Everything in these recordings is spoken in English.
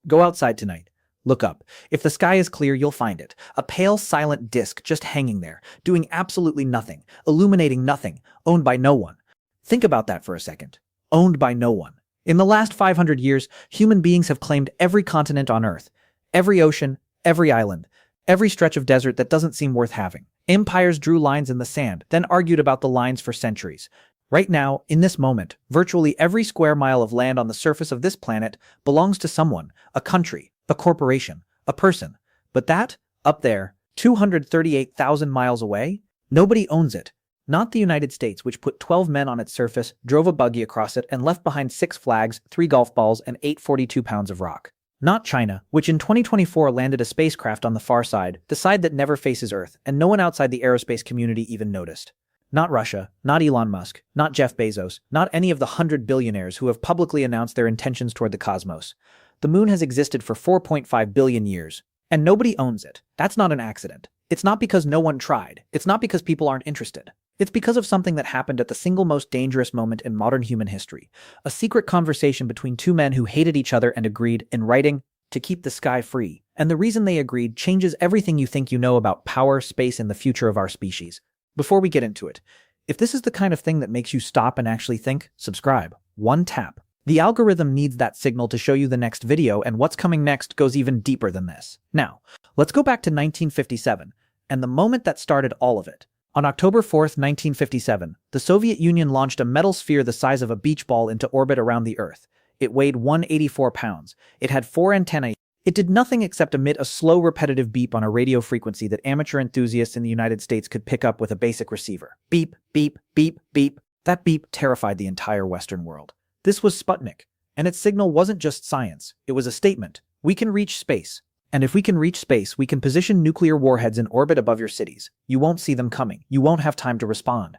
Go outside tonight. Look up. If the sky is clear, you'll find it. A pale, silent disk just hanging there, doing absolutely nothing, illuminating nothing, owned by no one. Think about that for a second. Owned by no one. In the last 500 years, human beings have claimed every continent on Earth, every ocean, every island, every stretch of desert that doesn't seem worth having. Empires drew lines in the sand, then argued about the lines for centuries. Right now, in this moment, virtually every square mile of land on the surface of this planet belongs to someone, a country, a corporation, a person. But that, up there, 238,000 miles away, nobody owns it. Not the United States, which put 12 men on its surface, drove a buggy across it, and left behind 6 flags, 3 golf balls, and 842 pounds of rock. Not China, which in 2024 landed a spacecraft on the far side, the side that never faces Earth, and no one outside the aerospace community even noticed. Not Russia, not Elon Musk, not Jeff Bezos, not any of the 100 billionaires who have publicly announced their intentions toward the cosmos. The moon has existed for 4.5 billion years, and nobody owns it. That's not an accident. It's not because no one tried. It's not because people aren't interested. It's because of something that happened at the single most dangerous moment in modern human history. A secret conversation between 2 men who hated each other and agreed, in writing, to keep the sky free. And the reason they agreed changes everything you think you know about power, space, and the future of our species. Before we get into it, if this is the kind of thing that makes you stop and actually think, subscribe. One tap. The algorithm needs that signal to show you the next video, and what's coming next goes even deeper than this. Now, let's go back to 1957, and the moment that started all of it. On October 4th, 1957, the Soviet Union launched a metal sphere the size of a beach ball into orbit around the Earth. It weighed 184 pounds. It had 4 antennae. It did nothing except emit a slow, repetitive beep on a radio frequency that amateur enthusiasts in the United States could pick up with a basic receiver. Beep, beep, beep, beep. That beep terrified the entire Western world. This was Sputnik, and its signal wasn't just science. It was a statement. We can reach space. And if we can reach space, we can position nuclear warheads in orbit above your cities. You won't see them coming. You won't have time to respond.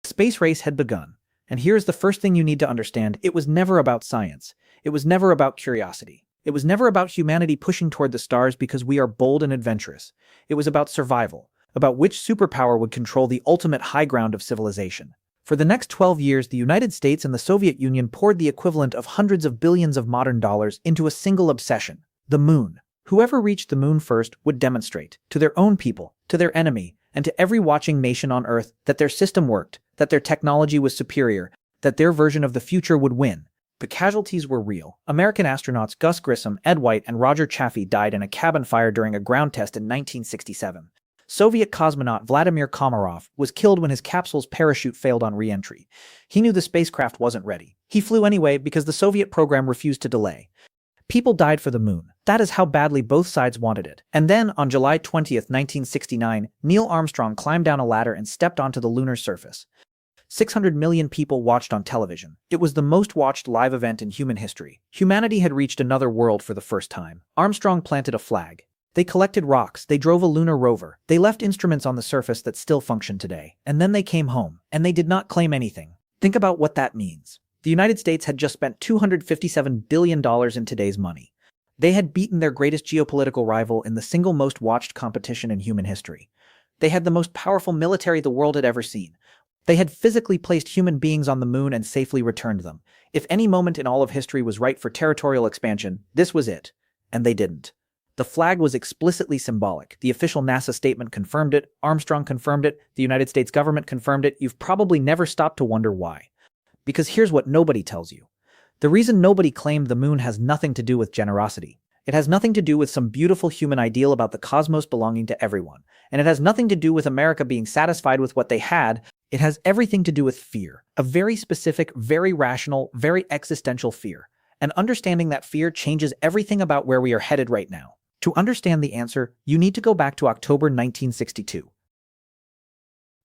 The space race had begun. And here's the first thing you need to understand. It was never about science. It was never about curiosity. It was never about humanity pushing toward the stars because we are bold and adventurous. It was about survival, about which superpower would control the ultimate high ground of civilization. For the next 12 years, the United States and the Soviet Union poured the equivalent of hundreds of billions of modern dollars into a single obsession, the moon. Whoever reached the moon first would demonstrate, to their own people, to their enemy, and to every watching nation on Earth, that their system worked, that their technology was superior, that their version of the future would win. The casualties were real. American astronauts Gus Grissom, Ed White, and Roger Chaffee died in a cabin fire during a ground test in 1967. Soviet cosmonaut Vladimir Komarov was killed when his capsule's parachute failed on re-entry. He knew the spacecraft wasn't ready. He flew anyway because the Soviet program refused to delay. People died for the moon. That is how badly both sides wanted it. And then, on July 20th, 1969, Neil Armstrong climbed down a ladder and stepped onto the lunar surface. 600 million people watched on television. It was the most watched live event in human history. Humanity had reached another world for the first time. Armstrong planted a flag. They collected rocks, they drove a lunar rover, they left instruments on the surface that still function today. And then they came home, and they did not claim anything. Think about what that means. The United States had just spent $257 billion in today's money. They had beaten their greatest geopolitical rival in the single most watched competition in human history. They had the most powerful military the world had ever seen. They had physically placed human beings on the moon and safely returned them. If any moment in all of history was ripe for territorial expansion, this was it. And they didn't. The flag was explicitly symbolic. The official NASA statement confirmed it. Armstrong confirmed it. The United States government confirmed it. You've probably never stopped to wonder why. Because here's what nobody tells you. The reason nobody claimed the moon has nothing to do with generosity. It has nothing to do with some beautiful human ideal about the cosmos belonging to everyone. And it has nothing to do with America being satisfied with what they had. It has everything to do with fear. A very specific, very rational, very existential fear. And understanding that fear changes everything about where we are headed right now. To understand the answer, you need to go back to October 1962.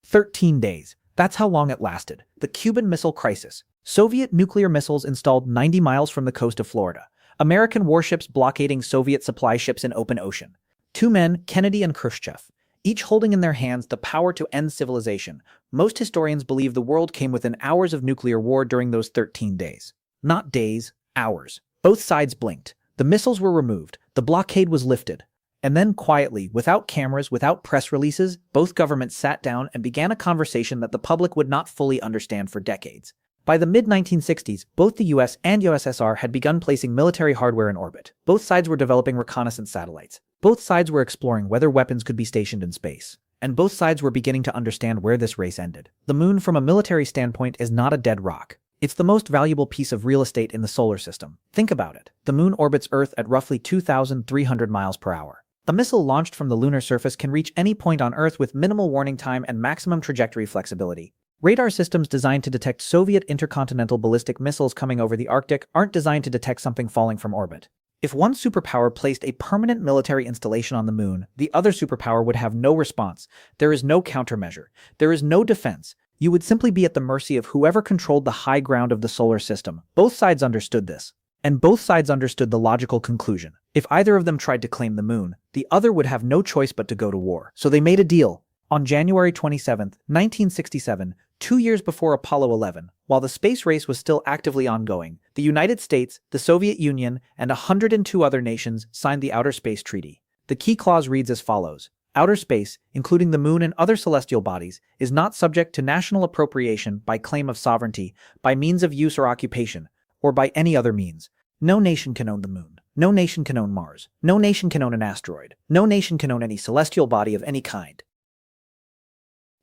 13 days. That's how long it lasted. The Cuban Missile Crisis. Soviet nuclear missiles installed 90 miles from the coast of Florida. American warships blockading Soviet supply ships in open ocean. 2 men, Kennedy and Khrushchev, each holding in their hands the power to end civilization. Most historians believe the world came within hours of nuclear war during those 13 days. Not days, hours. Both sides blinked. The missiles were removed. The blockade was lifted. And then quietly, without cameras, without press releases, both governments sat down and began a conversation that the public would not fully understand for decades. By the mid-1960s, both the US and USSR had begun placing military hardware in orbit. Both sides were developing reconnaissance satellites. Both sides were exploring whether weapons could be stationed in space. And both sides were beginning to understand where this race ended. The moon, from a military standpoint, is not a dead rock. It's the most valuable piece of real estate in the solar system. Think about it. The moon orbits Earth at roughly 2,300 miles per hour. A missile launched from the lunar surface can reach any point on Earth with minimal warning time and maximum trajectory flexibility. Radar systems designed to detect Soviet intercontinental ballistic missiles coming over the Arctic aren't designed to detect something falling from orbit. If one superpower placed a permanent military installation on the moon, the other superpower would have no response. There is no countermeasure. There is no defense. You would simply be at the mercy of whoever controlled the high ground of the solar system. Both sides understood this. And both sides understood the logical conclusion. If either of them tried to claim the moon, the other would have no choice but to go to war. So they made a deal. On January 27, 1967, 2 years before Apollo 11, while the space race was still actively ongoing, the United States, the Soviet Union, and 102 other nations signed the Outer Space Treaty. The key clause reads as follows: outer space, including the moon and other celestial bodies, is not subject to national appropriation by claim of sovereignty, by means of use or occupation, or by any other means. No nation can own the moon. No nation can own Mars. No nation can own an asteroid. No nation can own any celestial body of any kind.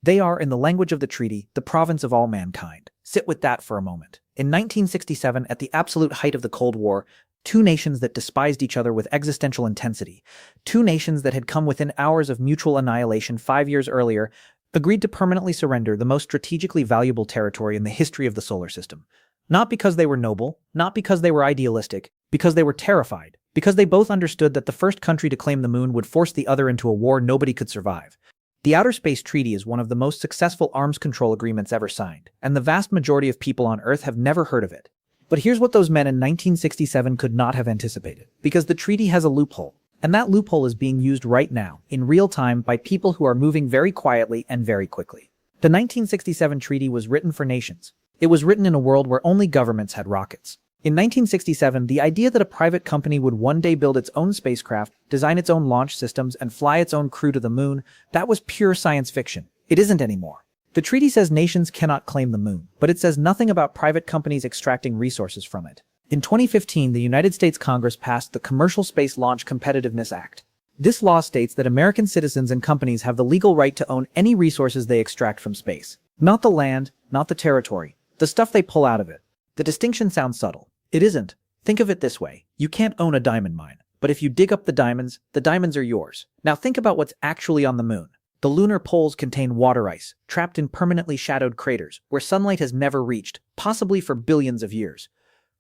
They are, in the language of the treaty, the province of all mankind. Sit with that for a moment. In 1967, at the absolute height of the Cold War, two nations that despised each other with existential intensity, two nations that had come within hours of mutual annihilation 5 years earlier, agreed to permanently surrender the most strategically valuable territory in the history of the solar system. Not because they were noble, not because they were idealistic, because they were terrified, because they both understood that the first country to claim the moon would force the other into a war nobody could survive. The Outer Space Treaty is one of the most successful arms control agreements ever signed, and the vast majority of people on Earth have never heard of it. But here's what those men in 1967 could not have anticipated, because the treaty has a loophole, and that loophole is being used right now, in real time, by people who are moving very quietly and very quickly. The 1967 treaty was written for nations. It was written in a world where only governments had rockets. In 1967, the idea that a private company would one day build its own spacecraft, design its own launch systems, and fly its own crew to the moon, that was pure science fiction. It isn't anymore. The treaty says nations cannot claim the moon, but it says nothing about private companies extracting resources from it. In 2015, the United States Congress passed the Commercial Space Launch Competitiveness Act. This law states that American citizens and companies have the legal right to own any resources they extract from space. Not the land, not the territory, the stuff they pull out of it. The distinction sounds subtle. It isn't. Think of it this way. You can't own a diamond mine, but if you dig up the diamonds are yours. Now think about what's actually on the moon. The lunar poles contain water ice, trapped in permanently shadowed craters, where sunlight has never reached, possibly for billions of years.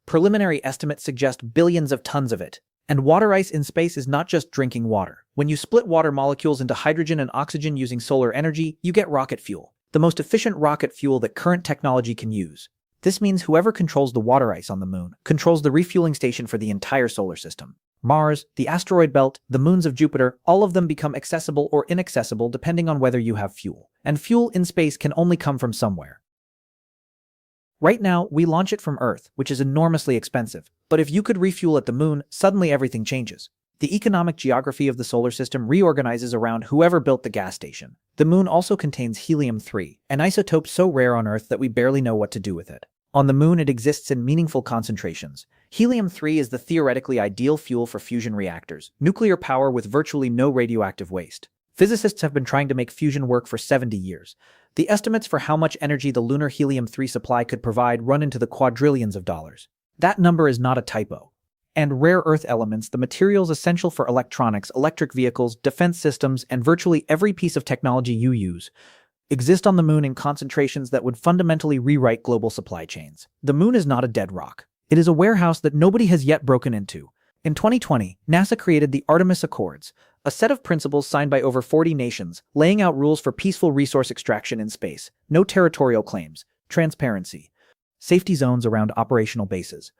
Preliminary estimates suggest billions of tons of it. And water ice in space is not just drinking water. When you split water molecules into hydrogen and oxygen using solar energy, you get rocket fuel, the most efficient rocket fuel that current technology can use. This means whoever controls the water ice on the moon controls the refueling station for the entire solar system. Mars, the asteroid belt, the moons of Jupiter, all of them become accessible or inaccessible depending on whether you have fuel. And fuel in space can only come from somewhere. Right now, we launch it from Earth, which is enormously expensive. But if you could refuel at the moon, suddenly everything changes. The economic geography of the solar system reorganizes around whoever built the gas station. The moon also contains helium-3, an isotope so rare on Earth that we barely know what to do with it. On the moon, it exists in meaningful concentrations. Helium-3 is the theoretically ideal fuel for fusion reactors, nuclear power with virtually no radioactive waste. Physicists have been trying to make fusion work for 70 years. The estimates for how much energy the lunar helium-3 supply could provide run into the quadrillions of dollars. That number is not a typo. And rare earth elements, the materials essential for electronics, electric vehicles, defense systems, and virtually every piece of technology you use, exist on the moon in concentrations that would fundamentally rewrite global supply chains. The moon is not a dead rock. It is a warehouse that nobody has yet broken into. In 2020, NASA created the Artemis Accords, a set of principles signed by over 40 nations, laying out rules for peaceful resource extraction in space, no territorial claims, transparency, safety zones around operational bases,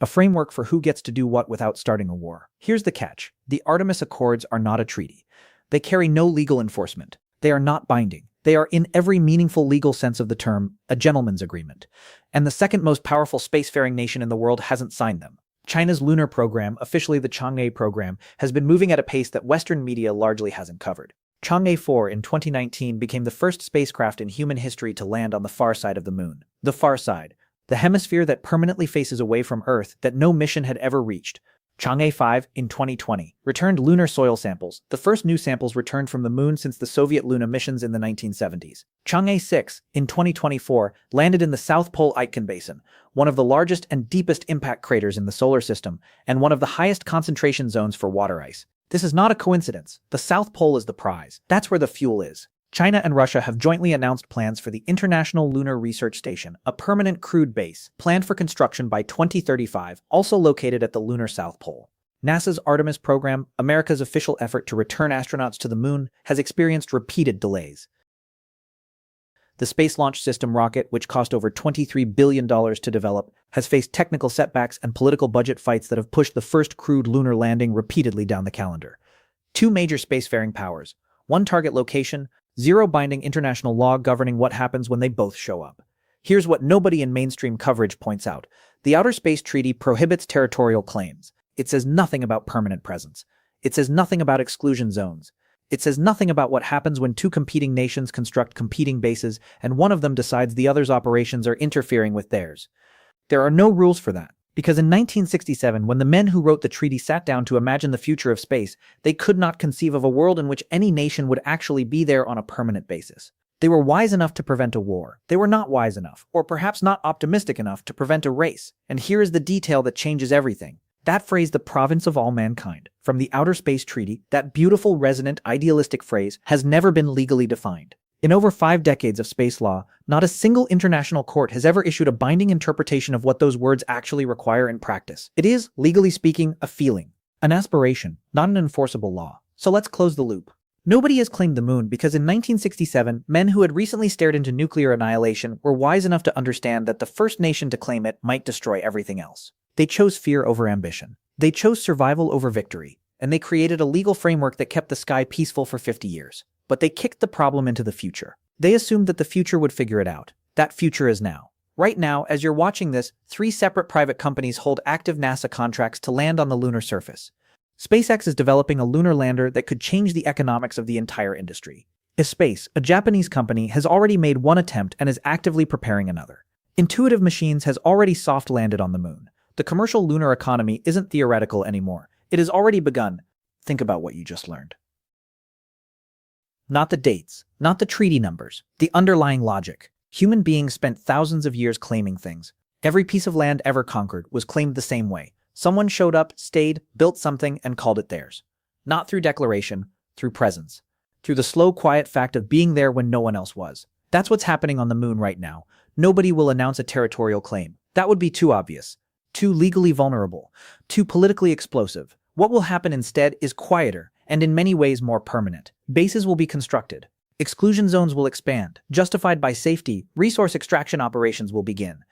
a framework for who gets to do what without starting a war. Here's the catch. The Artemis Accords are not a treaty. They carry no legal enforcement. They are not binding. They are, in every meaningful legal sense of the term, a gentleman's agreement. And the second most powerful spacefaring nation in the world hasn't signed them. China's lunar program, officially the Chang'e program, has been moving at a pace that Western media largely hasn't covered. Chang'e 4 in 2019 became the first spacecraft in human history to land on the far side of the moon. The far side. the hemisphere that permanently faces away from Earth that no mission had ever reached. Chang'e 5 in 2020 returned lunar soil samples, the first new samples returned from the moon since the Soviet Luna missions in the 1970s. Chang'e 6 in 2024 landed in the South Pole Aitken Basin, one of the largest and deepest impact craters in the solar system, and one of the highest concentration zones for water ice. This is not a coincidence. The South Pole is the prize. That's where the fuel is. China and Russia have jointly announced plans for the International Lunar Research Station, a permanent crewed base, planned for construction by 2035, also located at the lunar South Pole. NASA's Artemis program, America's official effort to return astronauts to the moon, has experienced repeated delays. The Space Launch System rocket, which cost over $23 billion to develop, has faced technical setbacks and political budget fights that have pushed the first crewed lunar landing repeatedly down the calendar. Two major spacefaring powers, one target location, zero binding international law governing what happens when they both show up. Here's what nobody in mainstream coverage points out. The Outer Space Treaty prohibits territorial claims. It says nothing about permanent presence. It says nothing about exclusion zones. It says nothing about what happens when two competing nations construct competing bases and one of them decides the other's operations are interfering with theirs. There are no rules for that. Because in 1967, when the men who wrote the treaty sat down to imagine the future of space, they could not conceive of a world in which any nation would actually be there on a permanent basis. They were wise enough to prevent a war. They were not wise enough, or perhaps not optimistic enough, to prevent a race. And here is the detail that changes everything. That phrase, the province of all mankind, from the Outer Space Treaty, that beautiful, resonant, idealistic phrase, has never been legally defined. In over 5 decades of space law, not a single international court has ever issued a binding interpretation of what those words actually require in practice. It is, legally speaking, a feeling, an aspiration, not an enforceable law. So let's close the loop. Nobody has claimed the moon because in 1967, men who had recently stared into nuclear annihilation were wise enough to understand that the first nation to claim it might destroy everything else. They chose fear over ambition. They chose survival over victory. And they created a legal framework that kept the sky peaceful for 50 years. But they kicked the problem into the future. They assumed that the future would figure it out. That future is now. Right now, as you're watching this, 3 separate private companies hold active NASA contracts to land on the lunar surface. SpaceX is developing a lunar lander that could change the economics of the entire industry. Space, a Japanese company, has already made one attempt and is actively preparing another. Intuitive Machines has already soft landed on the moon. The commercial lunar economy isn't theoretical anymore. It has already begun. Think about what you just learned. Not the dates, not the treaty numbers, the underlying logic. Human beings spent thousands of years claiming things. Every piece of land ever conquered was claimed the same way. Someone showed up, stayed, built something, and called it theirs. Not through declaration, through presence. Through the slow, quiet fact of being there when no one else was. That's what's happening on the moon right now. Nobody will announce a territorial claim. That would be too obvious. Too legally vulnerable. Too politically explosive. What will happen instead is quieter, and in many ways more permanent. Bases will be constructed. Exclusion zones will expand. Justified by safety, resource extraction operations will begin.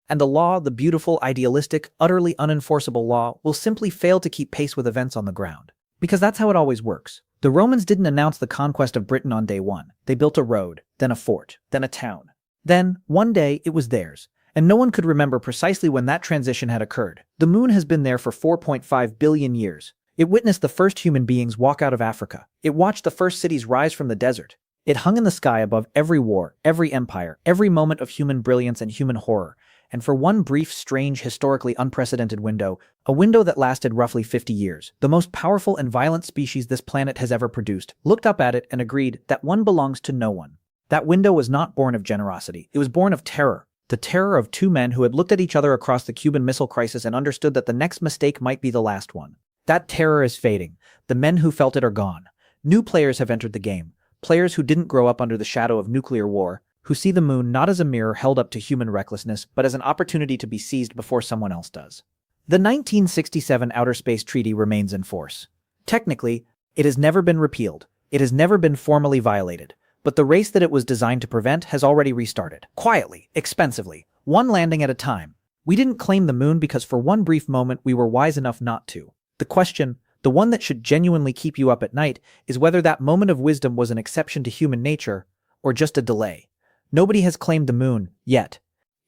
And the law, the beautiful, idealistic, utterly unenforceable law, will simply fail to keep pace with events on the ground. Because that's how it always works. The Romans didn't announce the conquest of Britain on day one. They built a road, then a fort, then a town. Then, one day, it was theirs. And no one could remember precisely when that transition had occurred. The moon has been there for 4.5 billion years. It witnessed the first human beings walk out of Africa. It watched the first cities rise from the desert. It hung in the sky above every war, every empire, every moment of human brilliance and human horror. And for one brief, strange, historically unprecedented window, a window that lasted roughly 50 years, the most powerful and violent species this planet has ever produced, looked up at it and agreed that one belongs to no one. That window was not born of generosity. It was born of terror. The terror of 2 men who had looked at each other across the Cuban Missile Crisis and understood that the next mistake might be the last one. That terror is fading. The men who felt it are gone. New players have entered the game. Players who didn't grow up under the shadow of nuclear war, who see the moon not as a mirror held up to human recklessness, but as an opportunity to be seized before someone else does. The 1967 Outer Space Treaty remains in force. Technically, it has never been repealed. It has never been formally violated. But the race that it was designed to prevent has already restarted. Quietly, expensively, one landing at a time. We didn't claim the moon because for one brief moment we were wise enough not to. The question, the one that should genuinely keep you up at night, is whether that moment of wisdom was an exception to human nature, or just a delay. Nobody has claimed the moon, yet.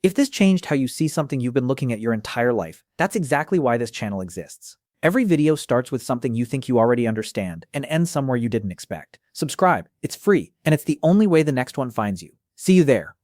If this changed how you see something you've been looking at your entire life, that's exactly why this channel exists. Every video starts with something you think you already understand, and ends somewhere you didn't expect. Subscribe, it's free, and it's the only way the next one finds you. See you there.